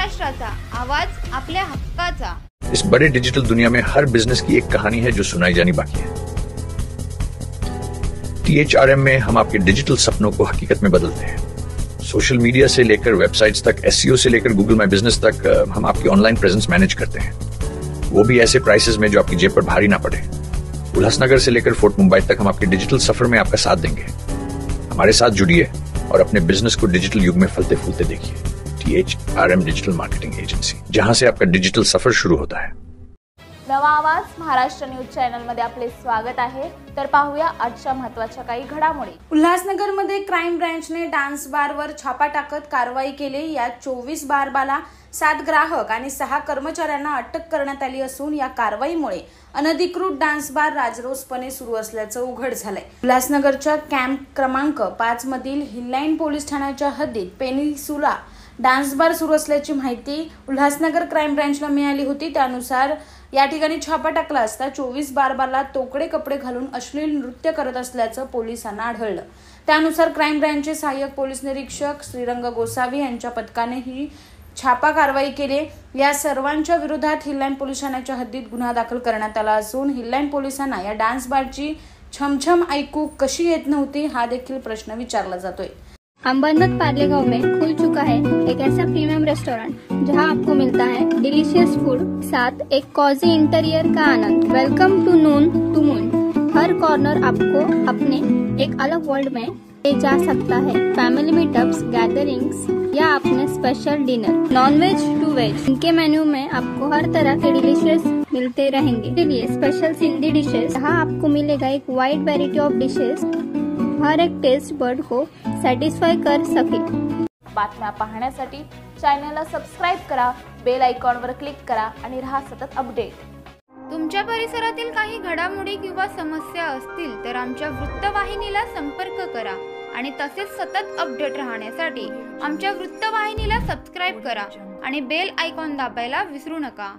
महाराष्ट्राचा आवाज आपल्या हक्काचा। इस बड़े डिजिटल दुनिया में हर बिजनेस की एक कहानी है जो सुनाई जानी बाकी है। THRM में हम आपके डिजिटल सपनों को हकीकत में बदलते हैं। सोशल मीडिया से लेकर वेबसाइट्स तक, SEO से लेकर गूगल माई बिजनेस तक हम आपकी ऑनलाइन प्रेजेंस मैनेज करते हैं, वो भी ऐसे प्राइसेस में जो आपकी जेब पर भारी ना पड़े। उल्लासनगर से लेकर फोर्ट मुंबई तक हम आपके डिजिटल सफर में आपका साथ देंगे। हमारे साथ जुड़िए और अपने बिजनेस को डिजिटल युग में फलते फूलते देखिए। THRM डिजिटल मार्केटिंग एजन्सी, जहां से आपका डिजिटल सफर शुरू होता है। नवा आवाज महाराष्ट्र न्यूज चॅनल मध्ये आपले स्वागत आहे। तर पाहूया आजच्या महत्त्वाच्या काही घडामोडी। उल्हासनगर मध्ये क्राइम ब्रांचने डान्स बारवर छापा टाकत कारवाई केली। या 24 बारबाला 7 ग्राहक आणि 6 कर्मचाऱ्यांना अटक करण्यात आली असून या कारवाईमुळे अनधिकृत डान्स बार राजरोसपणे सुरू असल्याचं उघड झालंय। उल्हासनगरच्या कॅम्प क्रमांक 5 मधील हिललाईन पोलीस ठाण्याच्या हद्दीत पेनिसुला डान्स बार सुरू असल्याची माहिती उल्हासनगर क्राइम ब्रांचला मिळाली होती। त्यानुसार या ठिकाणी छापा टाकला असता 24 बारबाला तोकडे कपडे घालून अश्लील नृत्य करत असल्याचं पोलिसांना आढळलं। त्यानुसार क्राइम ब्रांचचे सहाय्यक पोलीस निरीक्षक श्रीरंग गोसावी यांच्या पथकाने ही छापा कारवाई केली। या सर्वांच्या विरोधात हिललाईन पोलीस ठाण्याच्या हद्दीत गुन्हा दाखल करण्यात आला असून हिललाईन पोलिसांना या डान्स बारची छमछम ऐकू कशी येत नव्हती हा देखील प्रश्न विचारला जातोय। अंबरनाथ पार्लेगांव में खुल चुका है एक ऐसा प्रीमियम रेस्टोरेंट जहां आपको मिलता है डिलीशियस फूड, साथ एक कॉजी इंटीरियर का आनंद। Welcome to noon to moon. हर कॉर्नर आपको अपने एक अलग वर्ल्ड में ले जा सकता है। फैमिली मीटअप्स, गैदरिंग्स या अपने special dinner, non veg to veg. इनके मेन्यू में आपको हर तरह के डिलीशियस मिलते रहेंगे। इसलिए स्पेशल सिंधी डिशेस, जहाँ आपको मिलेगा एक वाइड वेराइटी ऑफ डिशेस, हर एक टेस्ट बर्ड को सॅटिस्फाय कर सके। बातम्या पाहण्यासाठी चॅनलला सबस्क्राइब करा, बेल आयकॉनवर क्लिक करा आणि रहा सतत अपडेट। तुमच्या परिसरातील काही घडामोडी किंवा समस्या असतील तर आमच्या वृत्तवाहिनीला संपर्क करा आणि तसेच सतत अपडेट राहण्यासाठी आमच्या वृत्तवाहिनीला सबस्क्राइब करा आणि बेल आयकॉन दाबायला विसरू नका।